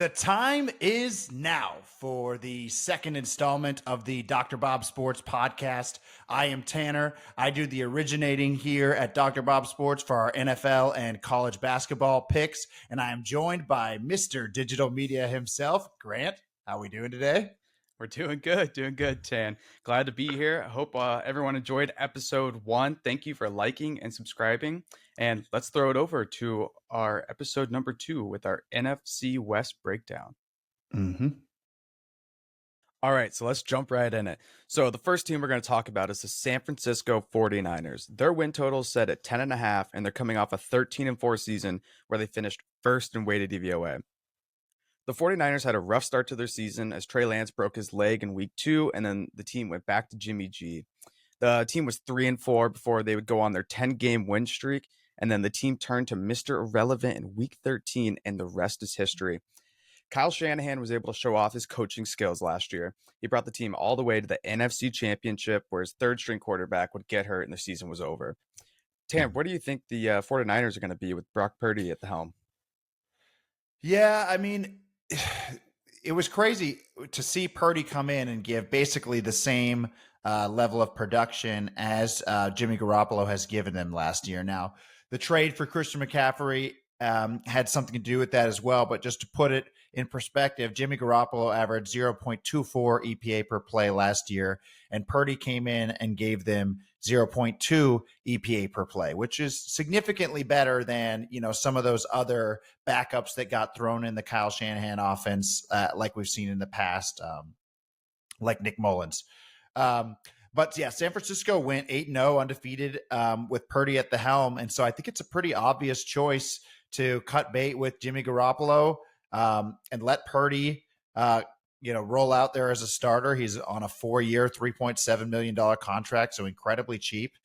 The time is now for the second installment of the Dr. Bob Sports podcast. I am Tanner. I do the originating here at Dr. Bob Sports for our NFL and college basketball picks. And I am joined by Mr. Digital Media himself, Grant. How are we doing today? We're doing good, Tan. Glad to be here. I hope everyone enjoyed episode 1. Thank you for liking and subscribing. And let's throw it over to our episode number 2 with our NFC West breakdown. All right, so let's jump right in it. So the first team we're going to talk about is the San Francisco 49ers. Their win total is set at 10.5, and they're coming off a 13-4 season where they finished first in weighted DVOA. The 49ers had a rough start to their season as Trey Lance broke his leg in week 2, and then the team went back to Jimmy G. The team was 3-4 before they would go on their 10-game win streak, and then the team turned to Mr. Irrelevant in week 13, and the rest is history. Kyle Shanahan was able to show off his coaching skills last year. He brought the team all the way to the NFC Championship, where his third-string quarterback would get hurt and the season was over. Tam, where do you think the 49ers are going to be with Brock Purdy at the helm? Yeah, I mean, it was crazy to see Purdy come in and give basically the same level of production as Jimmy Garoppolo has given them last year. Now, the trade for Christian McCaffrey had something to do with that as well. But just to put it in perspective, Jimmy Garoppolo averaged 0.24 EPA per play last year, and Purdy came in and gave them 0.2 EPA per play, which is significantly better than, some of those other backups that got thrown in the Kyle Shanahan offense, like we've seen in the past, like Nick Mullins. But yeah, San Francisco went 8-0 undefeated with Purdy at the helm. And so I think it's a pretty obvious choice to cut bait with Jimmy Garoppolo and let Purdy, roll out there as a starter. He's on a 4-year, $3.7 million contract, so incredibly cheap,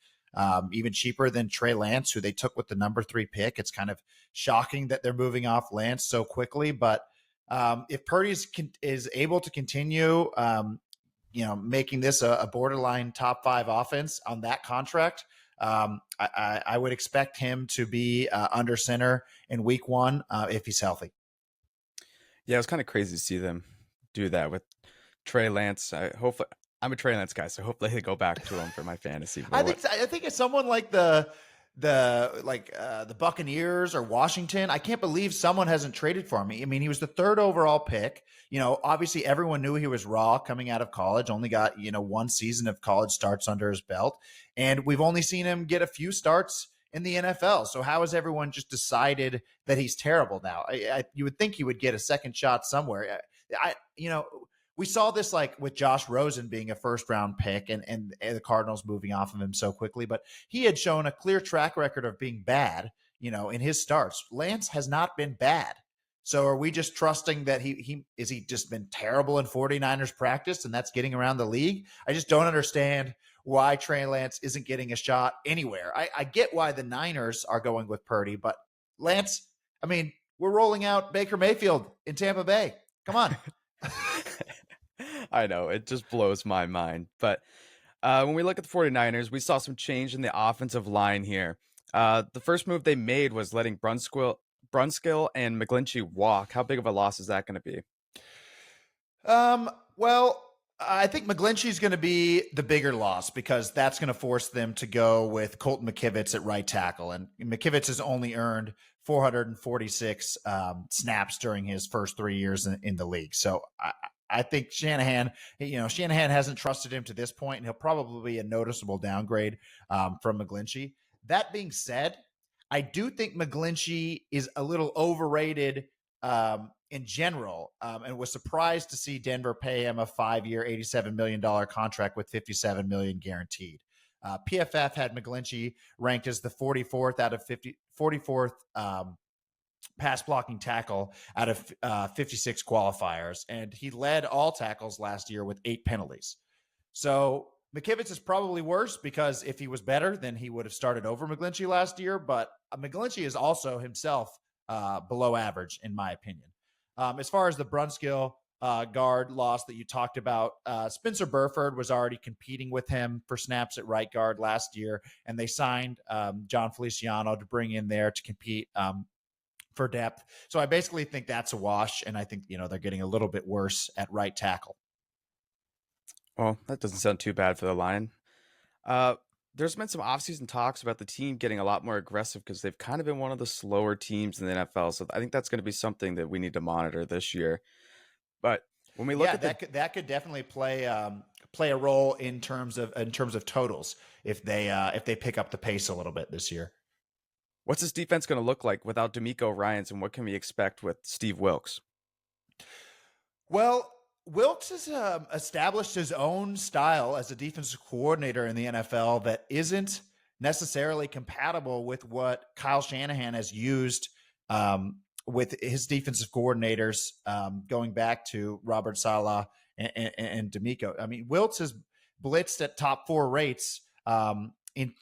even cheaper than Trey Lance, who they took with the number 3 pick. It's kind of shocking that they're moving off Lance so quickly. But if Purdy is able to continue, making this a borderline top 5 offense on that contract, I would expect him to be under center in week 1 if he's healthy. Yeah, it was kind of crazy to see them do that with Trey Lance. Hopefully, I'm a Trey Lance guy, so hopefully they go back to him for my fantasy. I think it's someone like the Buccaneers or Washington. I can't believe someone hasn't traded for him. I mean, he was the 3rd overall pick. Obviously everyone knew he was raw coming out of college, only got, 1 season of college starts under his belt. And we've only seen him get a few starts in the NFL. So how has everyone just decided that he's terrible now? You would think he would get a second shot somewhere. We saw this like with Josh Rosen being a 1st-round pick and the Cardinals moving off of him so quickly, but he had shown a clear track record of being bad, in his starts. Lance has not been bad. So are we just trusting that he just been terrible in 49ers practice and that's getting around the league? I just don't understand why Trey Lance isn't getting a shot anywhere. I get why the Niners are going with Purdy, but Lance, I mean, we're rolling out Baker Mayfield in Tampa Bay. Come on. I know, it just blows my mind. But when we look at the 49ers, we saw some change in the offensive line here. The first move they made was letting Brunskill and McGlinchey walk. How big of a loss is that going to be? Well, I think McGlinchey is going to be the bigger loss because that's going to force them to go with Colton McKivitz at right tackle. And McKivitz has only earned 446 snaps during his first 3 years in the league. So I think Shanahan hasn't trusted him to this point, and he'll probably be a noticeable downgrade from McGlinchey. That being said, I do think McGlinchey is a little overrated in general, and was surprised to see Denver pay him a 5-year, $87 million contract with $57 million guaranteed. PFF had McGlinchey ranked as the 44th out of 44th pass blocking tackle out of 56 qualifiers, and he led all tackles last year with 8 penalties. So McKivitz is probably worse because if he was better, then he would have started over McGlinchey last year. But McGlinchey is also himself below average, in my opinion. As far as the Brunskill guard loss that you talked about, Spencer Burford was already competing with him for snaps at right guard last year, and they signed John Feliciano to bring in there to compete for depth. So I basically think that's a wash, and I think they're getting a little bit worse at right tackle. Well, that doesn't sound too bad for the line. Uh, there's been some offseason talks about the team getting a lot more aggressive because they've kind of been one of the slower teams in the NFL. So I think that's going to be something that we need to monitor this year. But when we look Yeah, at the that could definitely play a role in terms of totals if they pick up the pace a little bit this year. what's this defense going to look like without D'Amico Ryans, and what can we expect with Steve Wilkes? Well, Wilkes has established his own style as a defensive coordinator in the NFL that isn't necessarily compatible with what Kyle Shanahan has used with his defensive coordinators going back to Robert Saleh and D'Amico. I mean, Wilkes has blitzed at top four rates in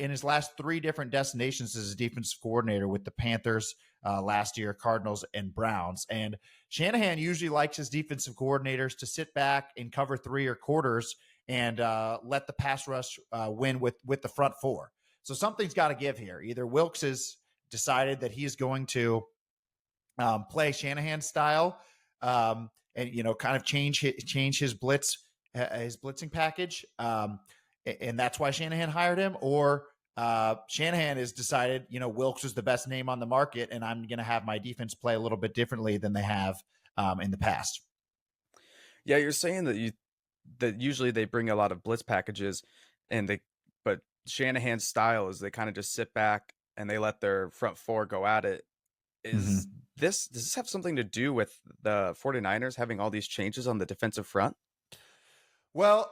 his last three different destinations as a defensive coordinator with the Panthers last year, Cardinals, and Browns. And Shanahan usually likes his defensive coordinators to sit back and cover three or quarters and let the pass rush win with the front four. So something's got to give here. Either Wilkes has decided that he's going to play Shanahan style, and kind of change his his blitzing package, and that's why Shanahan hired him. Or Shanahan has decided, Wilkes is the best name on the market, and I'm going to have my defense play a little bit differently than they have in the past. Yeah, you're saying that usually they bring a lot of blitz packages, but Shanahan's style is they kind of just sit back and they let their front four go at it. Mm-hmm. Does this have something to do with the 49ers having all these changes on the defensive front? Well,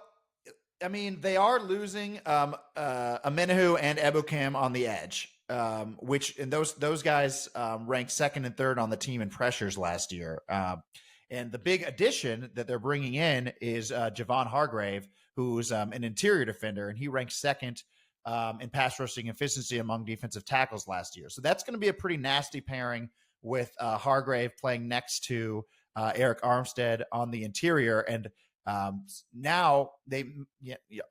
I mean, they are losing Amenahu and Ebukam on the edge, and those guys ranked second and third on the team in pressures last year. And the big addition that they're bringing in is Javon Hargrave, who's an interior defender, and he ranked second in pass rushing efficiency among defensive tackles last year. So that's going to be a pretty nasty pairing with Hargrave playing next to Eric Armstead on the interior. And now they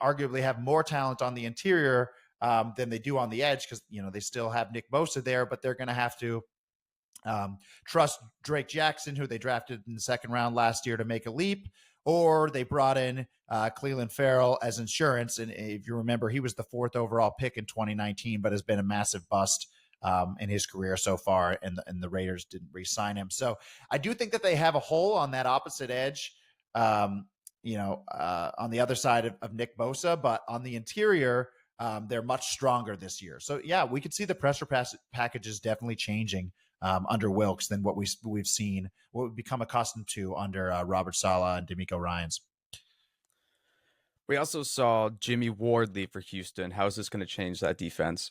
arguably have more talent on the interior than they do on the edge because, they still have Nick Bosa there, but they're going to have to trust Drake Jackson, who they drafted in the second round last year, to make a leap, or they brought in Cleveland Farrell as insurance. And if you remember, he was the fourth overall pick in 2019, but has been a massive bust in his career so far, and the Raiders didn't re-sign him. So I do think that they have a hole on that opposite edge, on the other side of Nick Bosa, but on the interior, they're much stronger this year. So yeah, we could see the pressure packages definitely changing under Wilkes than what we've seen, what we've become accustomed to under Robert Saleh and D'Amico Ryans. We also saw Jimmy Ward leave for Houston. How is this going to change that defense?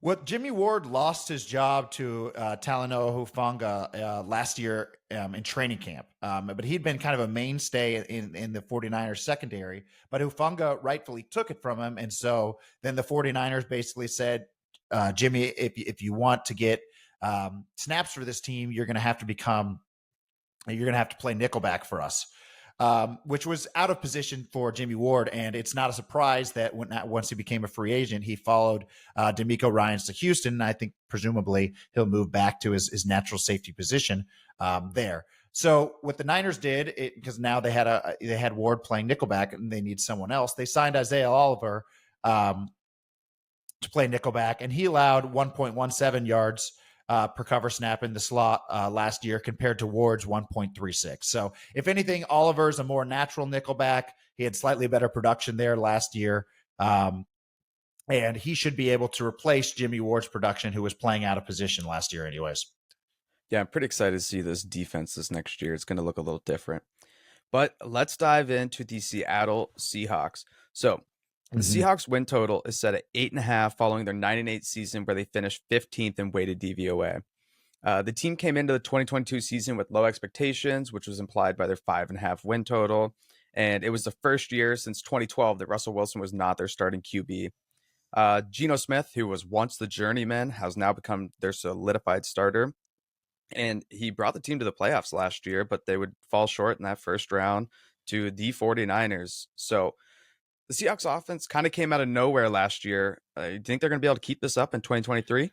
Well, Jimmy Ward lost his job to Talanoa Hufanga last year in training camp, but he'd been kind of a mainstay in the 49ers secondary, but Hufanga rightfully took it from him. And so then the 49ers basically said, Jimmy, if you want to get snaps for this team, you're going to have to play nickelback for us, which was out of position for Jimmy Ward. And it's not a surprise that once he became a free agent, he followed D'Amico Ryans to Houston. And I think presumably he'll move back to his natural safety position there. So what the Niners did, because now they had Ward playing nickelback and they need someone else, they signed Isaiah Oliver to play nickelback, and he allowed 1.17 yards per cover snap in the slot last year compared to Ward's 1.36. So if anything, Oliver's a more natural nickelback. He had slightly better production there last year. And he should be able to replace Jimmy Ward's production, who was playing out of position last year anyways. Yeah, I'm pretty excited to see this defense this next year. It's going to look a little different. But let's dive into the Seattle Seahawks. So the Seahawks win total is set at 8.5 following their 9-8 season, where they finished 15th in weighted DVOA. The team came into the 2022 season with low expectations, which was implied by their 5.5 win total. And it was the first year since 2012 that Russell Wilson was not their starting QB. Geno Smith, who was once the journeyman, has now become their solidified starter. And he brought the team to the playoffs last year, but they would fall short in that first round to the 49ers. So the Seahawks offense kind of came out of nowhere last year. Do you think they're going to be able to keep this up in 2023?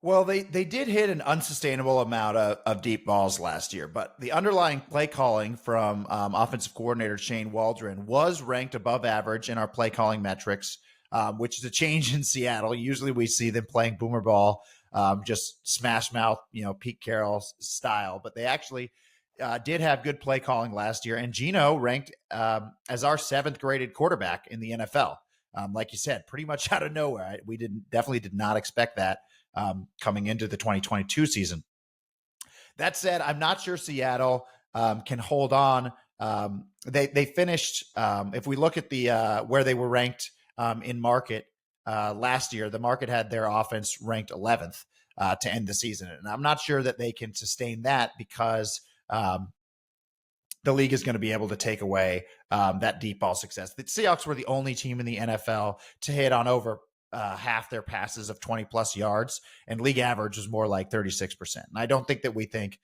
Well, they did hit an unsustainable amount of deep balls last year, but the underlying play calling from offensive coordinator Shane Waldron was ranked above average in our play calling metrics, which is a change in Seattle. Usually we see them playing boomer ball, just smash mouth, Pete Carroll style, but they actually did have good play calling last year. And Geno ranked as our seventh graded quarterback in the NFL. Like you said, pretty much out of nowhere. We definitely did not expect that coming into the 2022 season. That said, I'm not sure Seattle can hold on. They finished. If we look at the where they were ranked in market last year, the market had their offense ranked 11th to end the season, and I'm not sure that they can sustain that because the league is going to be able to take away that deep ball success. The Seahawks were the only team in the NFL to hit on over half their passes of 20 plus yards, and league average was more like 36%. And I don't think that we think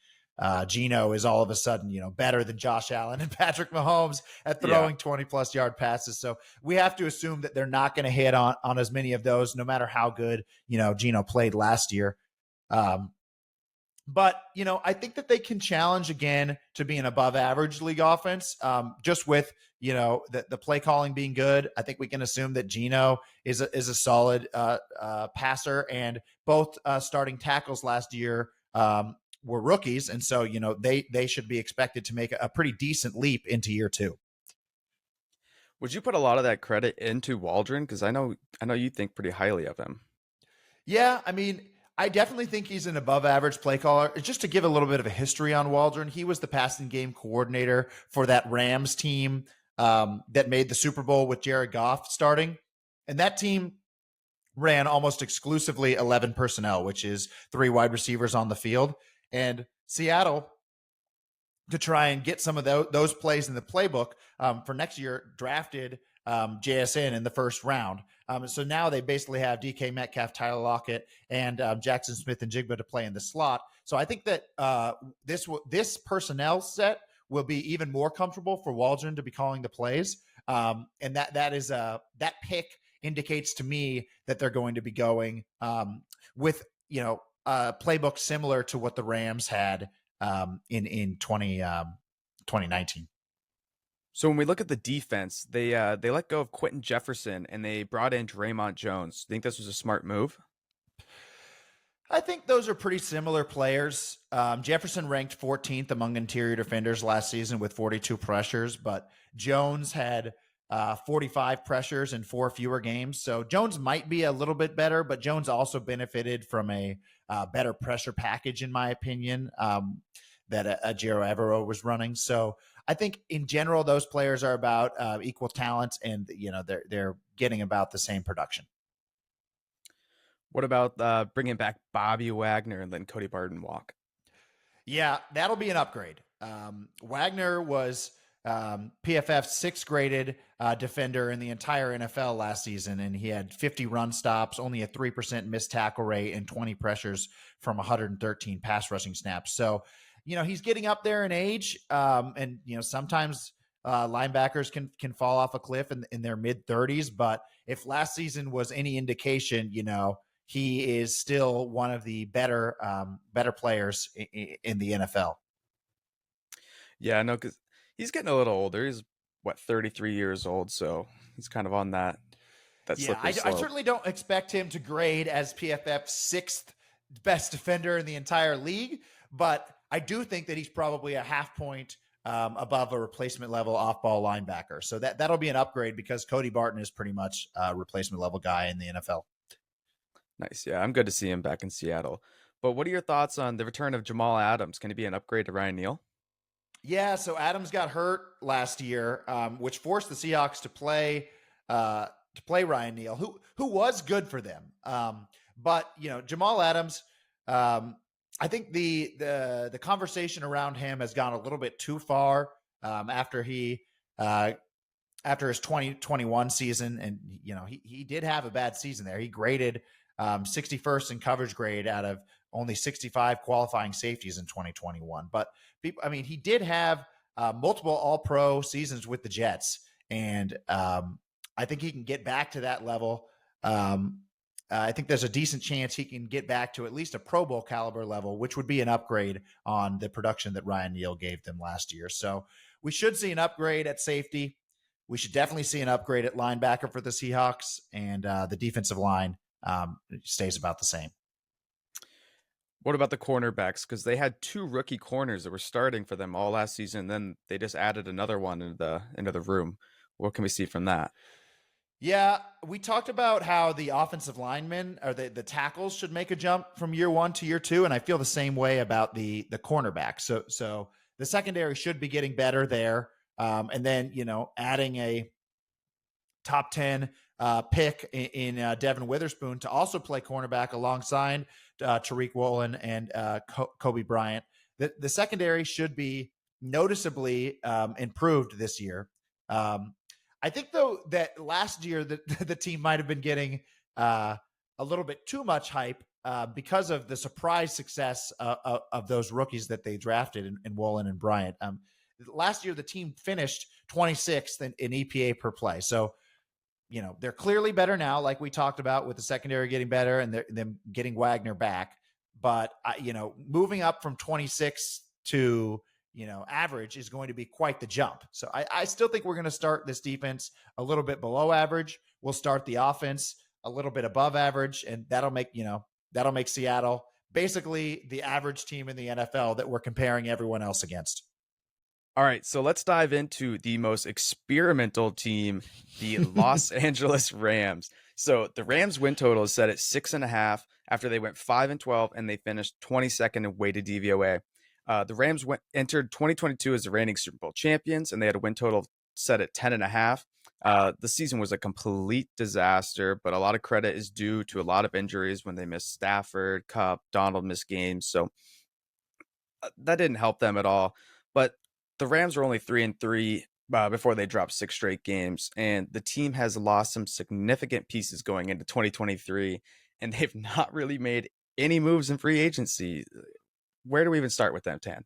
Geno is all of a sudden, better than Josh Allen and Patrick Mahomes at throwing 20 plus yard passes. So we have to assume that they're not going to hit on as many of those, no matter how good, Geno played last year. But, I think that they can challenge again to be an above average league offense, just with, the play calling being good. I think we can assume that Geno is a solid passer, and both starting tackles last year were rookies. And so, they should be expected to make a pretty decent leap into year two. Would you put a lot of that credit into Waldron? Because I know you think pretty highly of him. Yeah, I mean, I definitely think he's an above average play caller. Just to give a little bit of a history on Waldron, he was the passing game coordinator for that Rams team that made the Super Bowl with Jared Goff starting. And that team ran almost exclusively 11 personnel, which is 3 wide receivers on the field. And Seattle, to try and get some of those plays in the playbook for next year, drafted JSN in the first round. So now they basically have DK Metcalf, Tyler Lockett, and Jackson Smith and Jigba to play in the slot. So I think that this personnel set will be even more comfortable for Waldron to be calling the plays. And that pick indicates to me that they're going to be going with a playbook similar to what the Rams had in 2019. So when we look at the defense, they let go of Quentin Jefferson and they brought in Draymond Jones. Think this was a smart move? I think those are pretty similar players. Jefferson ranked 14th among interior defenders last season with 42 pressures, but Jones had 45 pressures in 4 fewer games. So Jones might be a little bit better, but Jones also benefited from a better pressure package, in my opinion, that Jiro Evero was running. So I think in general, those players are about equal talent, and they're getting about the same production. What about bringing back Bobby Wagner and letting Cody Barton walk? Yeah, that'll be an upgrade. Wagner was PFF's 6th graded defender in the entire NFL last season, and he had 50 run stops, only a 3% missed tackle rate, and 20 pressures from 113 pass rushing snaps. So, he's getting up there in age, and sometimes linebackers can fall off a cliff in their mid 30s. But if last season was any indication, he is still one of the better players in the NFL. Yeah, I know, because he's getting a little older. He's 33 years old, so he's kind of on that slippery slope. I certainly don't expect him to grade as PFF's 6th best defender in the entire league, but I do think that he's probably a half point above a replacement level off-ball linebacker. So that'll be an upgrade because Cody Barton is pretty much a replacement level guy in the NFL. Nice. Yeah, I'm good to see him back in Seattle. But what are your thoughts on the return of Jamal Adams? Can he be an upgrade to Ryan Neal? Yeah, so Adams got hurt last year, which forced the Seahawks to play Ryan Neal, who was good for them. But Jamal Adams, I think the conversation around him has gone a little bit too far after his 2021 season, and he did have a bad season there. He graded 61st in coverage grade out of only 65 qualifying safeties in 2021. But he did have multiple All-Pro seasons with the Jets, and I think he can get back to that level I think there's a decent chance he can get back to at least a Pro Bowl caliber level, which would be an upgrade on the production that Ryan Neal gave them last year. So we should see an upgrade at safety. We should definitely see an upgrade at linebacker for the Seahawks, and the defensive line stays about the same. What about the cornerbacks? Because they had 2 rookie corners that were starting for them all last season. Then they just added another one into the room. What can we see from that? Yeah, we talked about how the offensive linemen or the tackles should make a jump from year 1 to year 2, and I feel the same way about the cornerback. So the secondary should be getting better there, and then adding a top 10 pick in Devin Witherspoon to also play cornerback alongside Tariq Woolen and Kobe Bryant. The secondary should be noticeably improved this year. I think, though, that last year the team might have been getting a little bit too much hype because of the surprise success of those rookies that they drafted in Woolen and Bryant. Last year, the team finished 26th in EPA per play. So, they're clearly better now, like we talked about, with the secondary getting better and them getting Wagner back. But, moving up from 26 to average is going to be quite the jump. So I still think we're going to start this defense a little bit below average. We'll start the offense a little bit above average, and that'll make Seattle basically the average team in the NFL that we're comparing everyone else against. All right, so let's dive into the most experimental team, the Los Angeles Rams. So the Rams win total is set at 6.5 after they went 5-12 and they finished 22nd in weighted DVOA. The Rams entered 2022 as the reigning Super Bowl champions, and they had a win total set at 10.5. The season was a complete disaster, but a lot of credit is due to a lot of injuries when they missed Stafford, Kupp, Donald missed games. So that didn't help them at all. But the Rams were only 3-3 before they dropped 6 straight games, and the team has lost some significant pieces going into 2023, and they've not really made any moves in free agency. Where do we even start with them, Tan?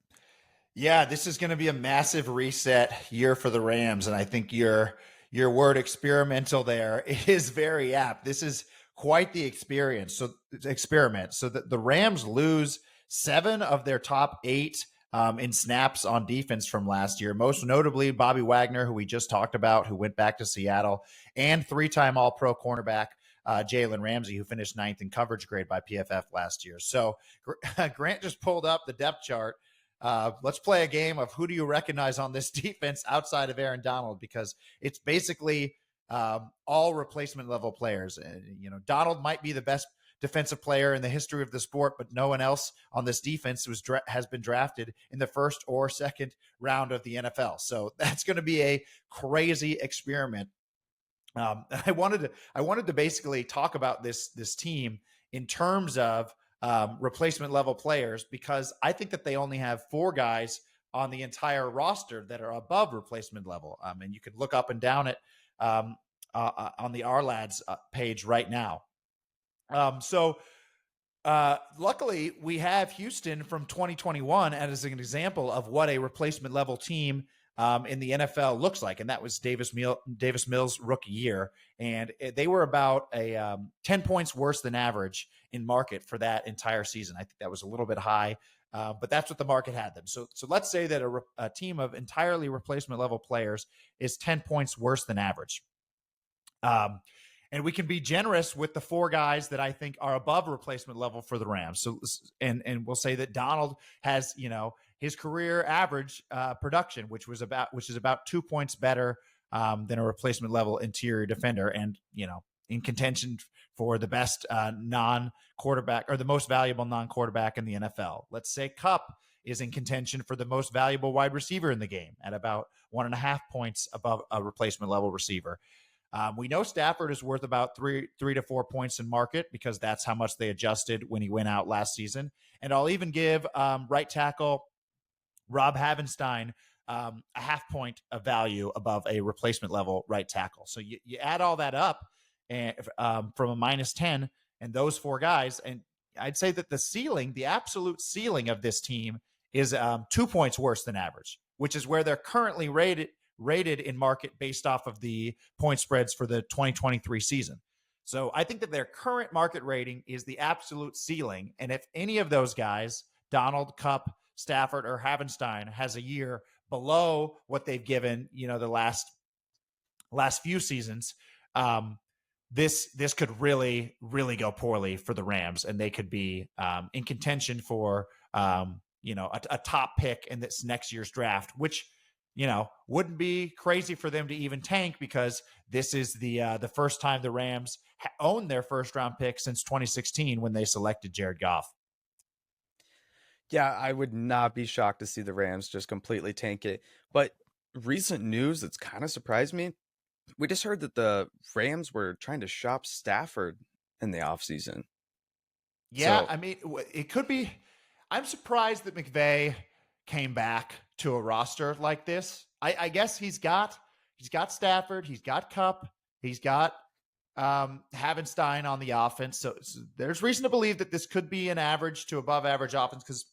Yeah, this is going to be a massive reset year for the Rams, and I think your word experimental there is very apt. This is quite the experiment. So the Rams lose 7 of their top 8 in snaps on defense from last year, most notably Bobby Wagner, who we just talked about, who went back to Seattle, and 3-time All-Pro cornerback Jalen Ramsey, who finished 9th in coverage grade by PFF last year. So Grant just pulled up the depth chart. Let's play a game of who do you recognize on this defense outside of Aaron Donald, because it's basically all replacement level players. Donald might be the best defensive player in the history of the sport, but no one else on this defense has been drafted in the first or second round of the NFL. So that's going to be a crazy experiment. I wanted to basically talk about this team in terms of replacement level players, because I think that they only have 4 guys on the entire roster that are above replacement level. And you can look up and down it on the R-Lads page right now. Luckily, we have Houston from 2021 as an example of what a replacement level team in the NFL looks like. And that was Davis Mills' rookie year. And they were about 10 points worse than average in market for that entire season. I think that was a little bit high, but that's what the market had them. So let's say that a team of entirely replacement level players is 10 points worse than average. And we can be generous with the 4 guys that I think are above replacement level for the Rams. So, and we'll say that Donald has, his career average production, which is about 2 points better than a replacement level interior defender, and in contention for the best non-quarterback or the most valuable non-quarterback in the NFL. Let's say Kupp is in contention for the most valuable wide receiver in the game at about 1.5 points above a replacement level receiver. We know Stafford is worth about 3 to 4 points in market, because that's how much they adjusted when he went out last season. And I'll even give right tackle Rob Havenstein a 0.5 point of value above a replacement level right tackle. So you add all that up and from a -10 and those 4 guys, and I'd say that the absolute ceiling of this team is 2 points worse than average, which is where they're currently rated in market based off of the point spreads for the 2023 season. So I think that their current market rating is the absolute ceiling. And if any of those guys, Donald, Cup, Stafford, or Havenstein, has a year below what they've given, the last few seasons, um, this could really go poorly for the Rams, and they could be in contention for a top pick in this next year's draft, which wouldn't be crazy for them to even tank, because this is the first time the Rams owned their first round pick since 2016 when they selected Jared Goff. Yeah, I would not be shocked to see the Rams just completely tank it. But recent news that's kind of surprised me. We just heard that the Rams were trying to shop Stafford in the offseason. Yeah, So, I mean, it could be. I'm surprised that McVay came back to a roster like this. I guess he's got Stafford, he's got Cup, he's got Havenstein on the offense. So there's reason to believe that this could be an average to above average offense, because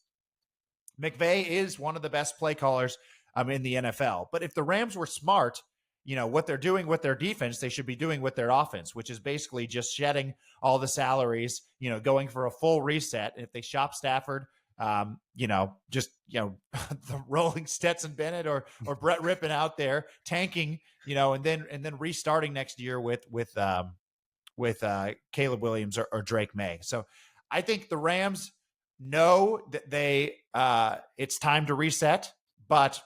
McVay is one of the best play callers in the NFL. But if the Rams were smart, what they're doing with their defense, they should be doing with their offense, which is basically just shedding all the salaries, going for a full reset. And if they shop Stafford, the rolling Stetson Bennett or Brett Rippon out there tanking, and then restarting next year with Caleb Williams or Drake May. So I think the Rams know that it's time to reset, but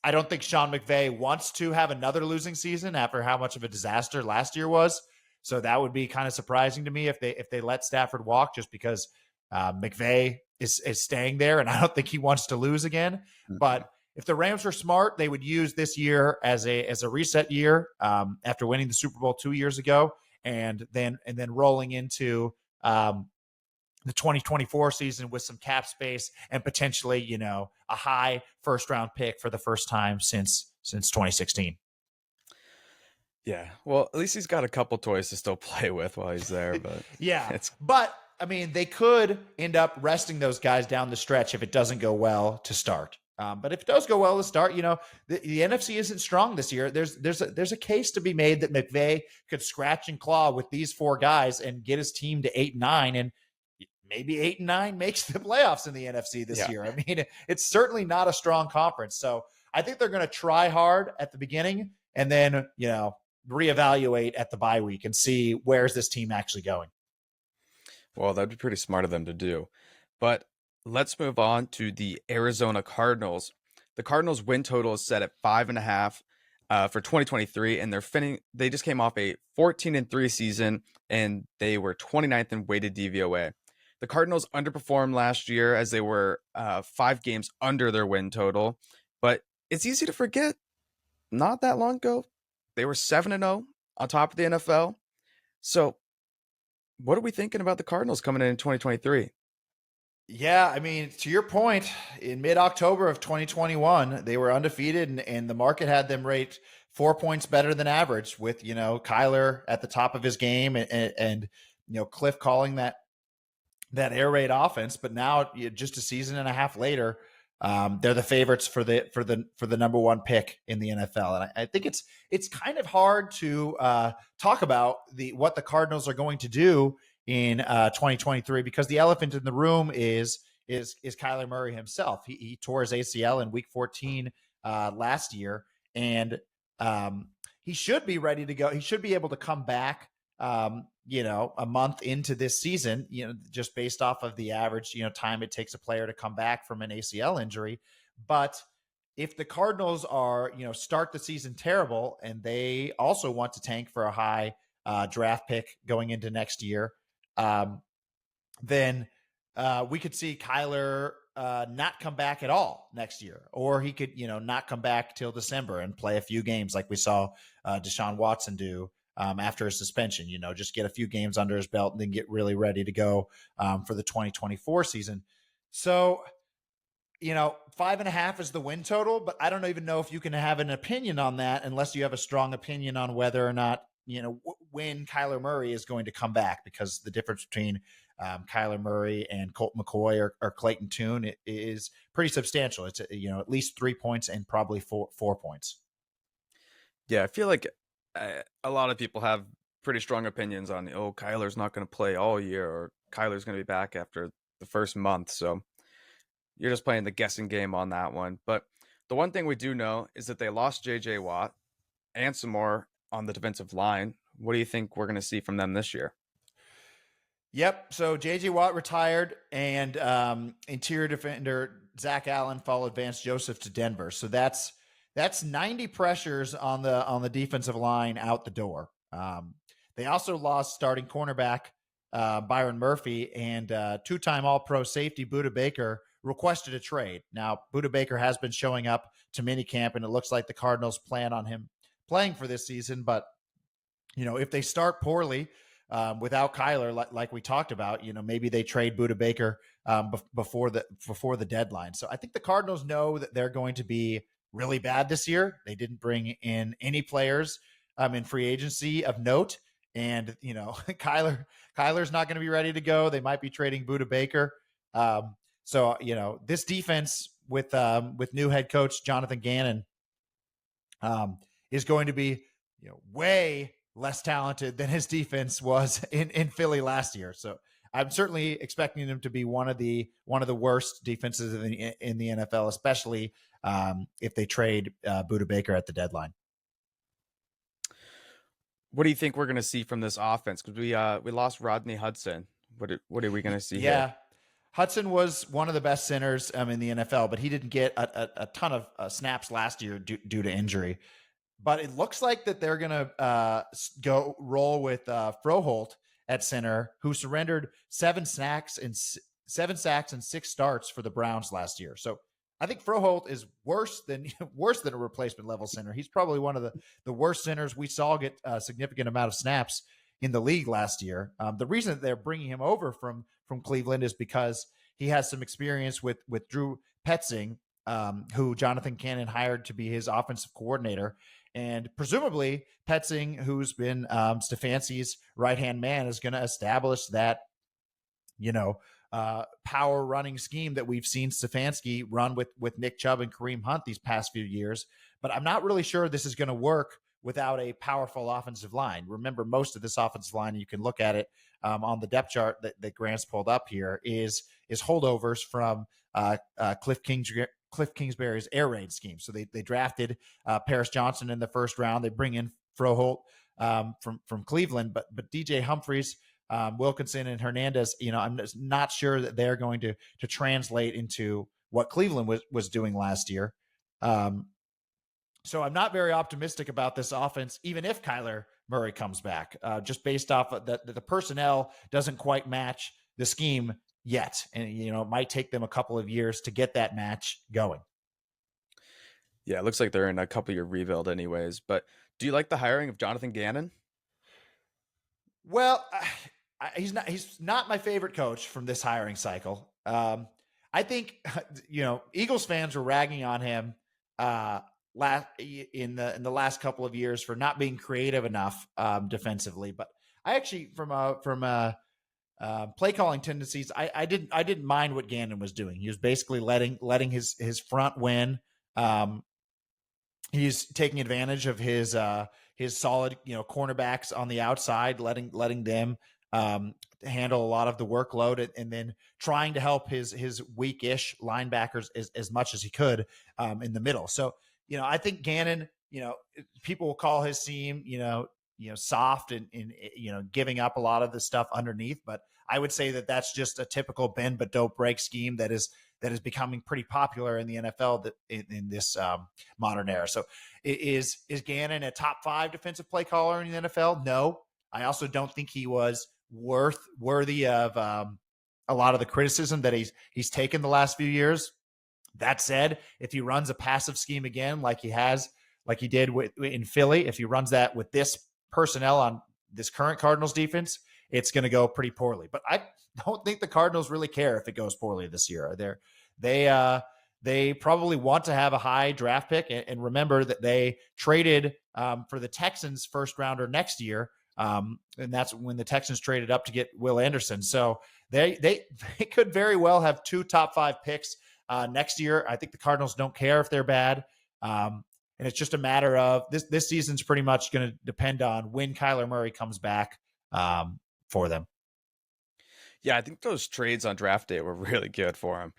I don't think Sean McVay wants to have another losing season after how much of a disaster last year was. So that would be kind of surprising to me if they let Stafford walk, just because McVay is staying there, and I don't think he wants to lose again. But if the Rams were smart, they would use this year as a reset year after winning the Super Bowl 2 years ago, and then rolling into the 2024 season with some cap space and potentially, a high first round pick for the first time since 2016. yeah. Well, at least he's got a couple toys to still play with while he's there, but Yeah. it's But I mean, they could end up resting those guys down the stretch if it doesn't go well to start. But if it does go well to start, the NFC isn't strong this year. There's a case to be made that McVay could scratch and claw with these four guys and get his team to 8-9, and maybe 8-9 makes the playoffs in the NFC this year. I mean, it's certainly not a strong conference. So I think they're going to try hard at the beginning and then, reevaluate at the bye week and see where's this team actually going. Well, that'd be pretty smart of them to do. But let's move on to the Arizona Cardinals. The Cardinals win total is set at 5.5 for 2023, and they just came off a 14-3 season, and they were 29th in weighted DVOA. The Cardinals underperformed last year as they were 5 games under their win total, but it's easy to forget, not that long ago, they were 7-0 on top of the NFL. So what are we thinking about the Cardinals coming in 2023? Yeah, I mean, to your point, in mid-October of 2021, they were undefeated, and the market had them rate 4 points better than average, with, Kyler at the top of his game, and Cliff calling that air raid offense. But now, just a season and a half later, they're the favorites for the number one pick in the NFL. And I think it's kind of hard to talk about what the Cardinals are going to do in 2023, because the elephant in the room is Kyler Murray himself. He tore his ACL in Week 14 last year, and he should be ready to go. He should be able to come back a month into this season, just based off of the average, time it takes a player to come back from an ACL injury. But if the Cardinals are, start the season terrible, and they also want to tank for a high draft pick going into next year, then we could see Kyler not come back at all next year, or he could, not come back till December and play a few games like we saw Deshaun Watson do after his suspension, just get a few games under his belt and then get really ready to go for the 2024 season. So, 5.5 is the win total, but I don't even know if you can have an opinion on that unless you have a strong opinion on whether or not, when Kyler Murray is going to come back, because the difference between Kyler Murray and Colt McCoy or Clayton Tune is pretty substantial. It's, at least 3 points and probably four points. Yeah, I feel like a lot of people have pretty strong opinions on, oh, Kyler's not going to play all year, or Kyler's going to be back after the first month. So you're just playing the guessing game on that one. But the one thing we do know is that they lost J.J. Watt and some more on the defensive line. What do you think we're going to see from them this year? Yep. So J.J. Watt retired, and interior defender Zach Allen followed Vance Joseph to Denver. So that's 90 pressures on the defensive line out the door. They also lost starting cornerback Byron Murphy, and two-time All-Pro safety Buda Baker requested a trade. Now, Buda Baker has been showing up to minicamp, and it looks like the Cardinals plan on him playing for this season. But if they start poorly without Kyler, like we talked about, maybe they trade Buda Baker before the deadline. So I think the Cardinals know that they're going to be really bad this year. They didn't bring in any players in free agency of note, and Kyler's not going to be ready to go. They might be trading Buda Baker. So this defense with new head coach Jonathan Gannon is going to be way less talented than his defense was in Philly last year. So I'm certainly expecting them to be one of the worst defenses in the NFL, especially if they trade Buda Baker at the deadline. What do you think we're going to see from this offense? Because we lost Rodney Hudson. What are we going to see here? Hudson was one of the best centers in the NFL, but he didn't get a ton of snaps last year due to injury. But it looks like that they're going to go roll with Froholt at center, who surrendered 7 sacks and 6 starts for the Browns last year. So I think Froholt is worse than a replacement level center. He's probably one of the worst centers we saw get a significant amount of snaps in the league last year. The reason that they're bringing him over from Cleveland is because he has some experience with Drew Petzing, who Jonathan Gannon hired to be his offensive coordinator. And presumably Petzing, who's been Stefanski's right-hand man, is going to establish that, power running scheme that we've seen Stefanski run with Nick Chubb and Kareem Hunt these past few years. But I'm not really sure this is going to work without a powerful offensive line. Remember, most of this offensive line, you can look at it on the depth chart that Grant's pulled up here, is holdovers from Cliff Kingsbury's air raid scheme. So they drafted Paris Johnson in the first round. They bring in Froholt from Cleveland, but DJ Humphries, Wilkinson, and Hernandez, I'm just not sure that they're going to translate into what Cleveland was doing last year. So I'm not very optimistic about this offense, even if Kyler Murray comes back, just based off of the personnel doesn't quite match the scheme yet. And, it might take them a couple of years to get that match going. Yeah, it looks like they're in a couple year rebuild anyways. But do you like the hiring of Jonathan Gannon? Well, he's not my favorite coach from this hiring cycle. I think, Eagles fans were ragging on him in the last couple of years for not being creative enough defensively. But I actually, from play calling tendencies, I didn't mind what Gannon was doing. He was basically letting his front win. He's taking advantage of his solid cornerbacks on the outside, letting them handle a lot of the workload, and then trying to help his weak-ish linebackers as much as he could in the middle. So I think Gannon, people will call his team soft and giving up a lot of the stuff underneath, but I would say that that's just a typical bend but don't break scheme that is becoming pretty popular in the NFL in this modern era. So is Gannon a top 5 defensive play caller in the NFL? No. I also don't think he was worthy of a lot of the criticism that he's taken the last few years. That said, if he runs a passive scheme again, like he did in Philly, if he runs that with this personnel on this current Cardinals defense, it's going to go pretty poorly. But I don't think the Cardinals really care if it goes poorly this year. They probably want to have a high draft pick, and remember that they traded for the Texans first rounder next year. And that's when the Texans traded up to get Will Anderson. So they could very well have 2 top 5 picks next year. I think the Cardinals don't care if they're bad. And it's just a matter of this season's pretty much going to depend on when Kyler Murray comes back for them. Yeah, I think those trades on draft day were really good for him.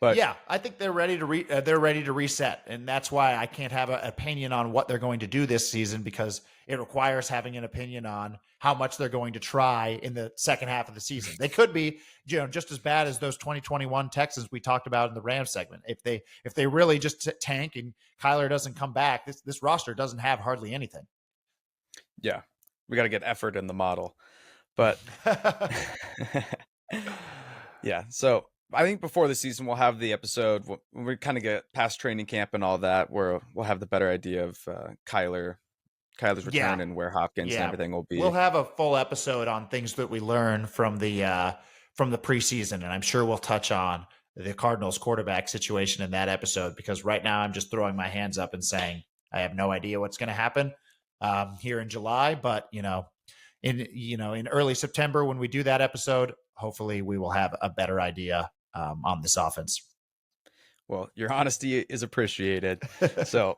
But yeah, I think they're ready to reset, and that's why I can't have an opinion on what they're going to do this season, because it requires having an opinion on how much they're going to try in the second half of the season. They could be, just as bad as those 2021 Texans we talked about in the Rams segment. If they really just tank and Kyler doesn't come back, this roster doesn't have hardly anything. Yeah, we got to get effort in the model, but yeah. So I think before the season, we'll have the episode when we kind of get past training camp and all that, where we'll have the better idea of Kyler's return and where Hopkins and everything will be. We'll have a full episode on things that we learn from the preseason, and I'm sure we'll touch on the Cardinals quarterback situation in that episode, because right now I'm just throwing my hands up and saying I have no idea what's going to happen here in July, but in early September when we do that episode, hopefully we will have a better idea on this offense. Well, your honesty is appreciated. So,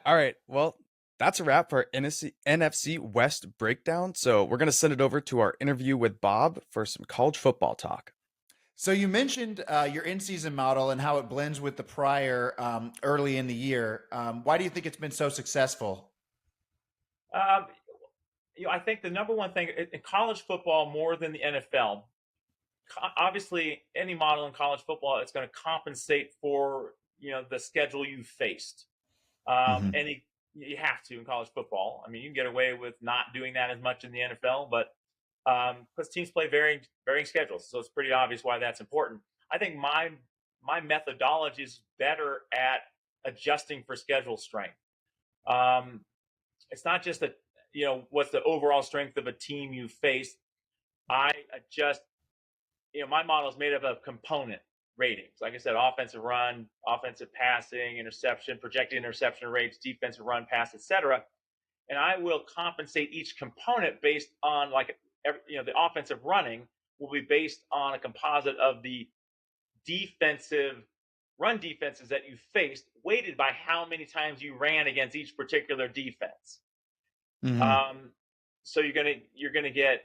all right. Well, that's a wrap for our NFC West breakdown. So we're going to send it over to our interview with Bob for some college football talk. So you mentioned your in-season model and how it blends with the prior early in the year. Why do you think it's been so successful? I think the number one thing in college football, more than the NFL, obviously any model in college football, it's going to compensate for the schedule you faced. And you have to in college football. I mean, you can get away with not doing that as much in the NFL, but because teams play varying schedules, so it's pretty obvious why that's important. I think my methodology is better at adjusting for schedule strength. It's not just what's the overall strength of a team you face. I adjust. My model is made up of component ratings. Like I said, offensive run, offensive passing, interception, projected interception rates, defensive run, pass, etc. And I will compensate each component based on the offensive running will be based on a composite of the run defenses that you faced, weighted by how many times you ran against each particular defense. So you're gonna get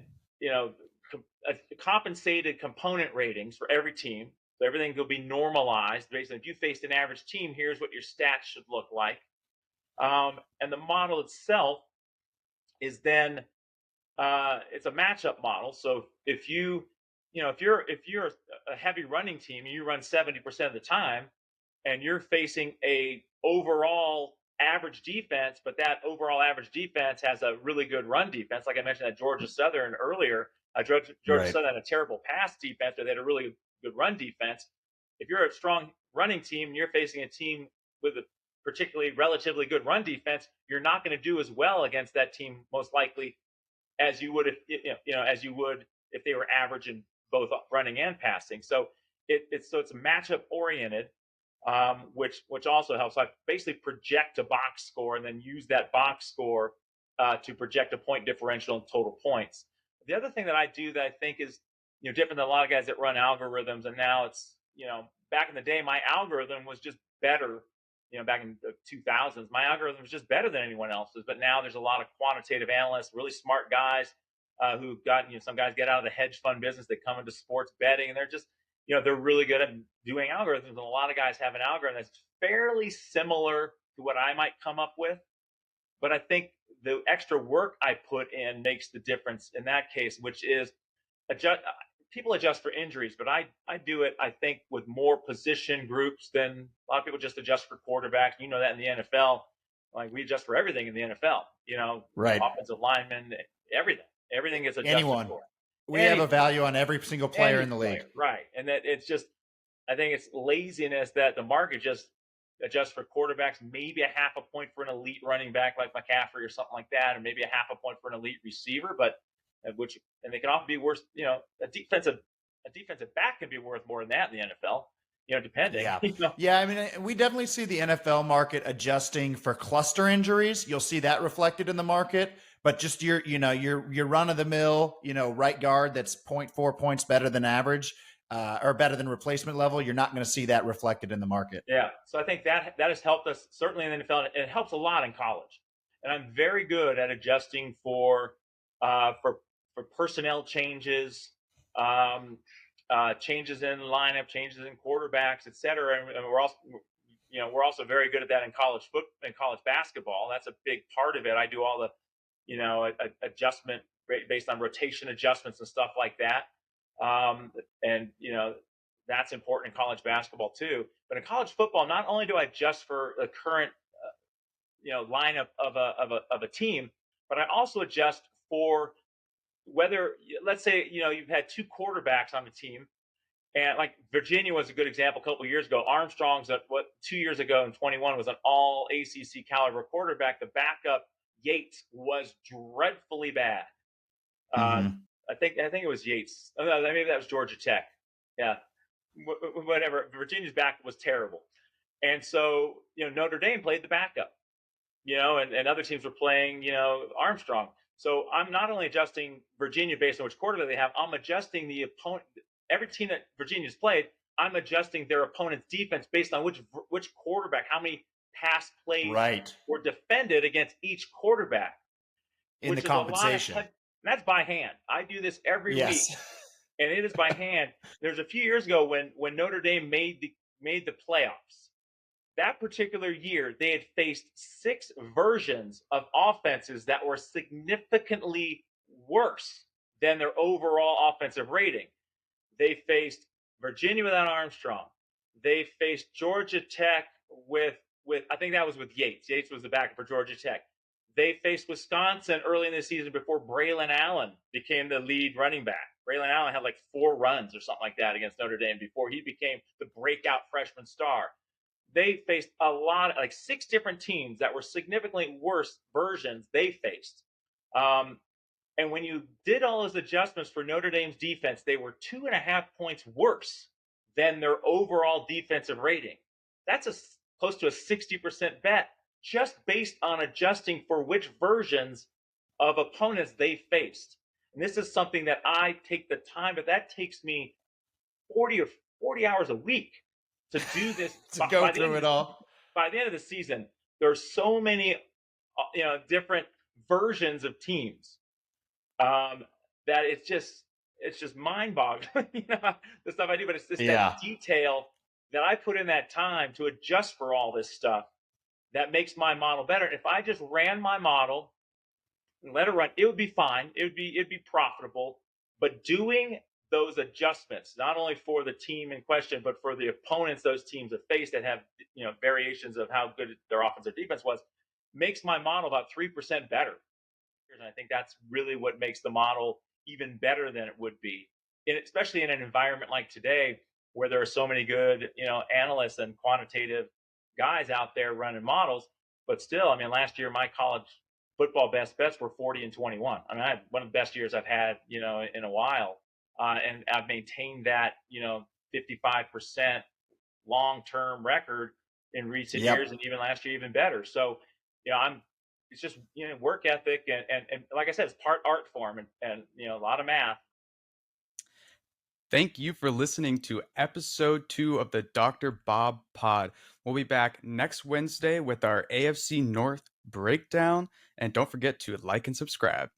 compensated component ratings for every team. So everything will be normalized based on if you faced an average team, here's what your stats should look like. And the model itself is then it's a matchup model. So if you're a heavy running team and you run 70% of the time, and you're facing a overall average defense, but that overall average defense has a really good run defense, like I mentioned at Georgia Southern earlier. Georgia Southern had a terrible pass defense, but they had a really good run defense. If you're a strong running team and you're facing a team with a particularly relatively good run defense, you're not going to do as well against that team, most likely, as you would if they were average in both running and passing. So it's matchup oriented, which also helps. I basically project a box score and then use that box score to project a point differential and total points. The other thing that I do that I think is different than a lot of guys that run algorithms, and now it's back in the day my algorithm was just better. Back in the 2000s, my algorithm was just better than anyone else's. But now there's a lot of quantitative analysts, really smart guys who got some guys get out of the hedge fund business. They come into sports betting, and they're just they're really good at doing algorithms. And a lot of guys have an algorithm that's fairly similar to what I might come up with. But I think the extra work I put in makes the difference in that case, which is people adjust for injuries, but I do it, I think, with more position groups than a lot of people just adjust for quarterbacks. You know that in the NFL, like we adjust for everything in the NFL, right. Offensive linemen, everything gets adjusted for. We have a value on every single player in the league. Right. And that it's just, I think it's laziness that the market just adjusts for quarterbacks, maybe a half a point for an elite running back like McCaffrey or something like that, or maybe a half a point for an elite receiver, and they can often be worse. A defensive back can be worth more than that in the NFL. Depending. Yeah. Yeah. I mean, we definitely see the NFL market adjusting for cluster injuries. You'll see that reflected in the market, but just your run of the mill, right guard that's 0.4 points better than average. or better than replacement level, you're not going to see that reflected in the market. Yeah. So I think that has helped us certainly in the NFL, and it helps a lot in college. And I'm very good at adjusting for personnel changes, changes in lineup, changes in quarterbacks, et cetera. And we're also very good at that in college basketball. That's a big part of it. I do all the adjustment based on rotation adjustments and stuff like that. And that's important in college basketball too. But in college football, not only do I adjust for the current lineup of a team, but I also adjust for whether, let's say, you've had two quarterbacks on the team, and like Virginia was a good example a couple of years ago. Armstrong's 2 years ago in 21 was an all ACC caliber quarterback. The backup Yates was dreadfully bad. I think it was Yates. Oh, no, maybe that was Georgia Tech. Yeah, whatever. Virginia's backup was terrible, and so Notre Dame played the backup. And other teams were playing Armstrong. So I'm not only adjusting Virginia based on which quarterback they have, I'm adjusting the opponent. Every team that Virginia's played, I'm adjusting their opponent's defense based on which quarterback, how many pass plays were defended against each quarterback. In the compensation. That's by hand. I do this every week, and it is by hand. There's a few years ago when Notre Dame made the playoffs. That particular year, they had faced 6 versions of offenses that were significantly worse than their overall offensive rating. They faced Virginia without Armstrong. They faced Georgia Tech with I think that was with Yates. Yates was the backup for Georgia Tech. They faced Wisconsin early in the season before Braylon Allen became the lead running back. Braylon Allen had like 4 runs or something like that against Notre Dame before he became the breakout freshman star. They faced a lot, like 6 different teams that were significantly worse versions they faced. And when you did all those adjustments for Notre Dame's defense, they were 2.5 points worse than their overall defensive rating. That's close to a 60% bet just based on adjusting for which versions of opponents they faced. And this is something that I take the time, but that takes me 40 hours a week to do this. To go through it all. By the end of the season, there's so many different versions of teams that it's just mind-boggling. The stuff I do, but it's just that detail that I put in that time to adjust for all this stuff that makes my model better. If I just ran my model and let it run, it would be fine. It'd be profitable. But doing those adjustments, not only for the team in question, but for the opponents those teams have faced that have variations of how good their offense or defense was, makes my model about 3% better. And I think that's really what makes the model even better than it would be, especially in an environment like today where there are so many good analysts and quantitative guys out there running models. But still, last year my college football best bets were 40-21. I had one of the best years I've had in a while. And I've maintained that, 55% long-term record in recent years, and even last year, even better. So, it's just, work ethic. And like I said, it's part art form and a lot of math. Thank you for listening to episode 2 of the Dr. Bob Pod. We'll be back next Wednesday with our AFC North breakdown. And don't forget to like and subscribe.